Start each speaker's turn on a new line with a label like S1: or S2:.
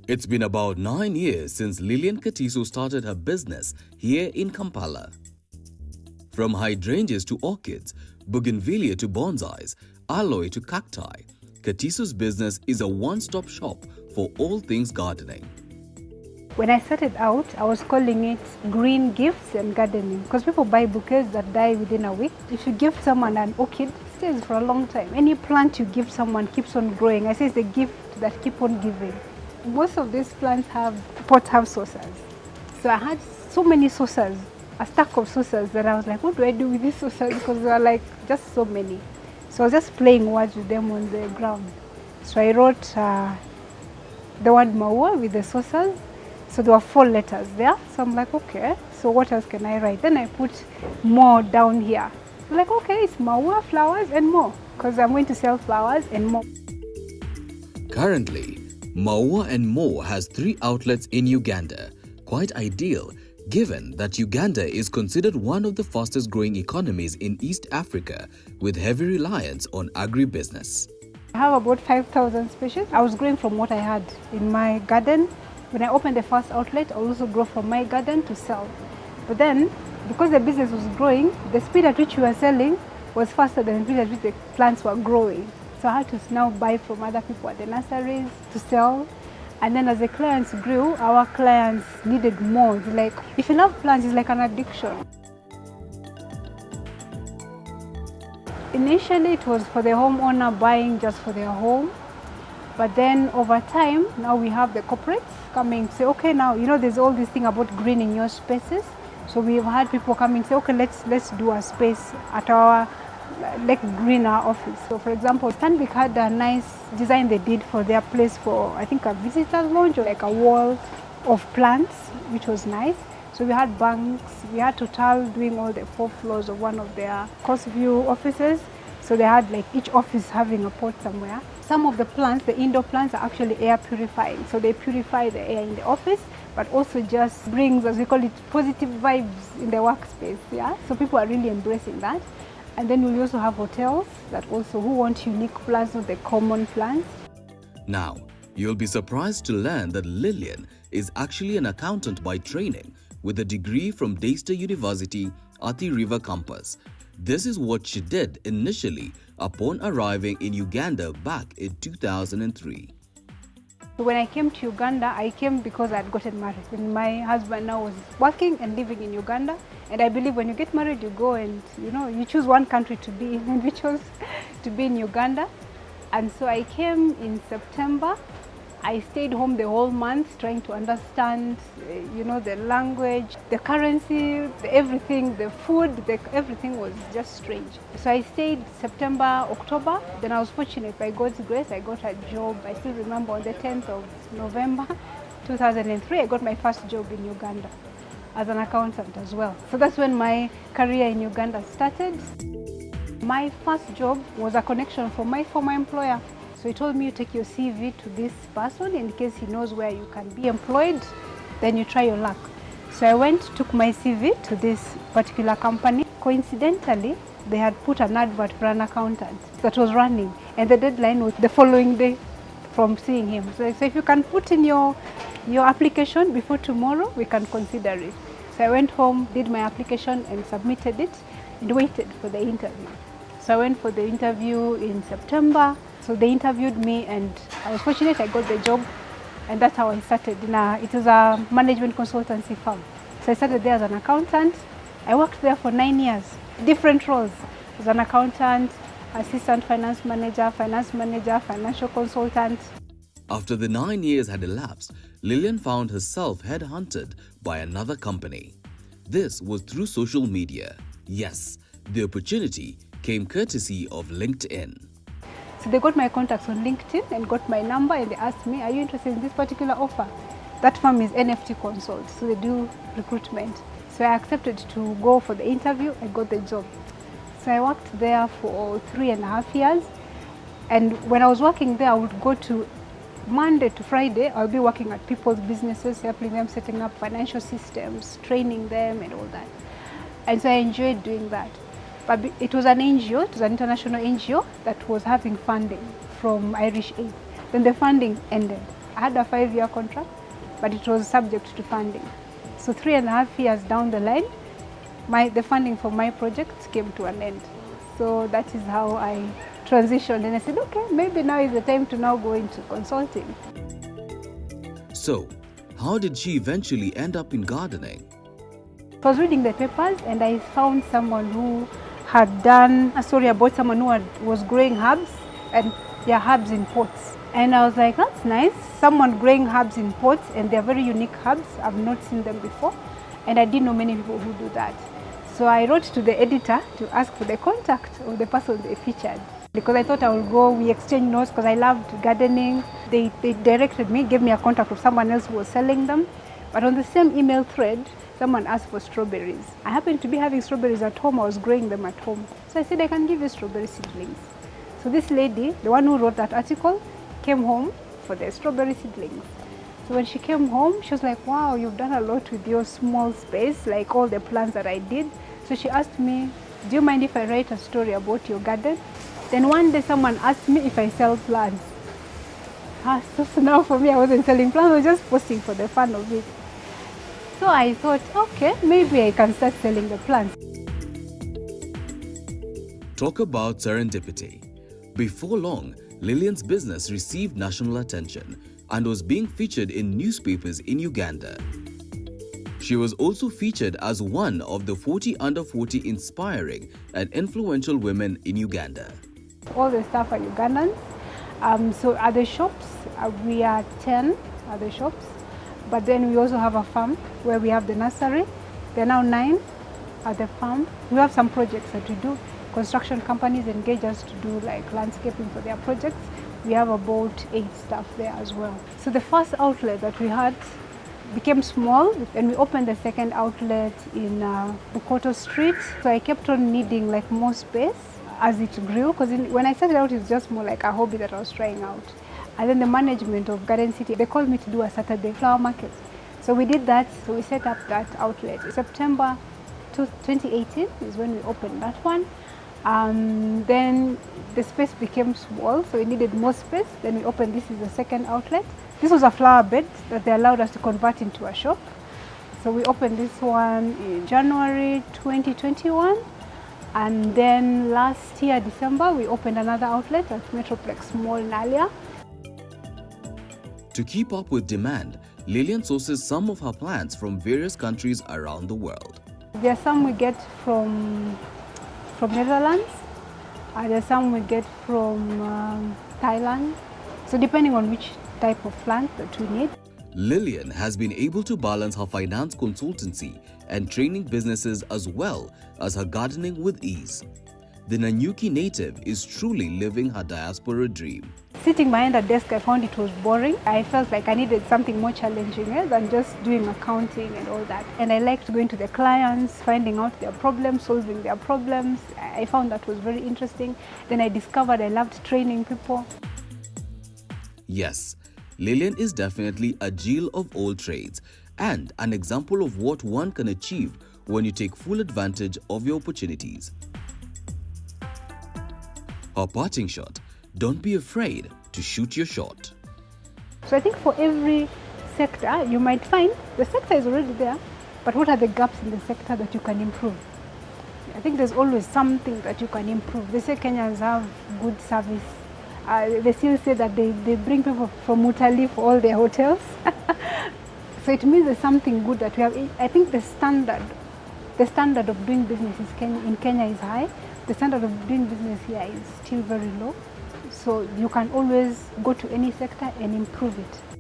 S1: It's been about 9 years since Lilian Katiso started her business here in Kampala. From hydrangeas to orchids, bougainvillea to bonsais, aloe to cacti, Katiso's business is a one-stop shop for all things gardening.
S2: When I started out, I was calling it green gifts and gardening because people buy bouquets that die within a week. If you give someone an orchid, it stays for a long time. Any plant you give someone keeps on growing. I say it's the gift that keep on giving. Most of these plants pots have saucers. So I had so many saucers, a stack of saucers that I was like, what do I do with these saucers? Because there are like just so many. So I was just playing words with them on the ground. So I wrote the word Maua with the saucers. So there were 4 letters there. So I'm like, okay, so what else can I write? Then I put more down here. I'm like, okay, it's Maua, flowers and more, because I'm going to sell flowers and more.
S1: Currently, Maua and More has 3 outlets in Uganda. Quite ideal, given that Uganda is considered one of the fastest growing economies in East Africa with heavy reliance on agribusiness.
S2: I have about 5,000 species. I was growing from what I had in my garden. When I opened the first outlet, I also grow from my garden to sell. But then, because the business was growing, the speed at which we were selling was faster than the speed at which the plants were growing. So I had to now buy from other people at the nurseries to sell. And then as the clients grew, our clients needed more. It's like, if you love plants, it's like an addiction. Initially, it was for the homeowner buying just for their home. But then over time, now we have the corporates coming say, okay, now, you know, there's all this thing about green in your spaces. So we've had people coming say, okay, let's do a space at our like greener office. So for example, Stanbic had a nice design they did for their place for, I think, a visitor's lounge or like a wall of plants, which was nice. So we had banks, we had Total doing all the 4 floors of one of their coast view offices. So they had like each office having a pot somewhere. Some of the plants, the indoor plants, are actually air purifying. So they purify the air in the office, but also just brings, as we call it, positive vibes in the workspace. Yeah. So people are really embracing that. And then we also have hotels that also who want unique plants, not the common plants.
S1: Now, you'll be surprised to learn that Lilian is actually an accountant by training with a degree from Daystar University at the River campus. This is what she did initially upon arriving in Uganda back in 2003.
S2: When I came to Uganda, I came because I had gotten married. And my husband now was working and living in Uganda. And I believe when you get married, you go and, you know, you choose one country to be in, and we chose to be in Uganda. And so I came in September. I stayed home the whole month trying to understand, you know, the language, the currency, everything, the food, everything was just strange. So I stayed September, October. Then I was fortunate, by God's grace, I got a job. I still remember on the 10th of November 2003, I got my first job in Uganda as an accountant as well. So that's when my career in Uganda started. My first job was a connection from my former employer. So he told me, you take your CV to this person in case he knows where you can be employed, then you try your luck. So I went, took my CV to this particular company. Coincidentally, they had put an advert for an accountant that was running, and the deadline was the following day from seeing him. So if you can put in your application before tomorrow, we can consider it. So I went home, did my application and submitted it and waited for the interview. So I went for the interview in September. So they interviewed me and I was fortunate I got the job, and that's how I started. It was a management consultancy firm. So I started there as an accountant. I worked there for 9 years, different roles. As an accountant, assistant finance manager, financial consultant.
S1: After the 9 years had elapsed, Lilian found herself headhunted by another company. This was through social media. Yes, the opportunity came courtesy of LinkedIn.
S2: So they got my contacts on LinkedIn and got my number, and they asked me, are you interested in this particular offer? That firm is NFT Consult, so they do recruitment. So I accepted to go for the interview. I got the job. So I worked there for 3.5 years. And when I was working there, I would go to Monday to Friday, I'll be working at people's businesses, helping them setting up financial systems, training them and all that. And so I enjoyed doing that. But it was an NGO, it was an international NGO that was having funding from Irish Aid. Then the funding ended. I had a 5-year contract, but it was subject to funding. So 3.5 years down the line, the funding for my project came to an end. So that is how I transitioned, and I said, okay, maybe now is the time to now go into consulting.
S1: So, how did she eventually end up in gardening?
S2: I was reading the papers and I found someone who had done a story about someone who was growing herbs, and their herbs in pots. And I was like, that's nice. Someone growing herbs in pots, and they're very unique herbs. I've not seen them before, and I didn't know many people who do that. So I wrote to the editor to ask for the contact of the person they featured, because I thought I would go, we exchanged notes because I loved gardening. They directed me, gave me a contact of someone else who was selling them. But on the same email thread, someone asked for strawberries. I happened to be having strawberries at home. I was growing them at home. So I said, I can give you strawberry seedlings. So this lady, the one who wrote that article, came home for the strawberry seedlings. So when she came home, she was like, wow, you've done a lot with your small space, like all the plants that I did. So she asked me, do you mind if I write a story about your garden? Then one day someone asked me if I sell plants. So now for me, I wasn't selling plants, I was just posting for the fun of it. So I thought, okay, maybe I can start selling the plants.
S1: Talk about serendipity. Before long, Lilian's business received national attention and was being featured in newspapers in Uganda. She was also featured as one of the 40 under 40 inspiring and influential women in Uganda.
S2: All the staff are Ugandans. So at the shops, we are 10 at the shops. But then we also have a farm where we have the nursery. There are now 9 at the farm. We have some projects that we do. Construction companies engage us to do like landscaping for their projects. We have about 8 staff there as well. So the first outlet that we had became small, and we opened the second outlet in Bukoto Street. So I kept on needing like more space as it grew, because when I started out, it's just more like a hobby that I was trying out. And then the management of Garden City, they called me to do a Saturday flower market. So we did that, so we set up that outlet. September 2018 is when we opened that one. Then the space became small, so we needed more space. Then we opened this is the second outlet. This was a flower bed that they allowed us to convert into a shop. So we opened this one in January 2021. And then last year, December, we opened another outlet at Metroplex Mall Nalia.
S1: To keep up with demand, Lilian sources some of her plants from various countries around the world.
S2: There are some we get from Netherlands. There are some we get from Thailand. So depending on which type of plant that we need.
S1: Lilian has been able to balance her finance consultancy and training businesses as well as her gardening with ease. The Nanyuki native is truly living her diaspora dream.
S2: Sitting behind a desk, I found it was boring. I felt like I needed something more challenging than just doing accounting and all that. And I liked going to the clients, finding out their problems, solving their problems. I found that was very interesting. Then I discovered I loved training people.
S1: Yes, Lilian is definitely a Jill of all trades and an example of what one can achieve when you take full advantage of your opportunities. Her parting shot: don't be afraid to shoot your shot.
S2: So I think for every sector, you might find the sector is already there, but what are the gaps in the sector that you can improve? I think there's always something that you can improve. They say Kenyans have good service. They still say that they bring people from Mutali for all their hotels. So it means there's something good that we have. I think the standard of doing business in Kenya is high. The standard of doing business here is still very low. So you can always go to any sector and improve it.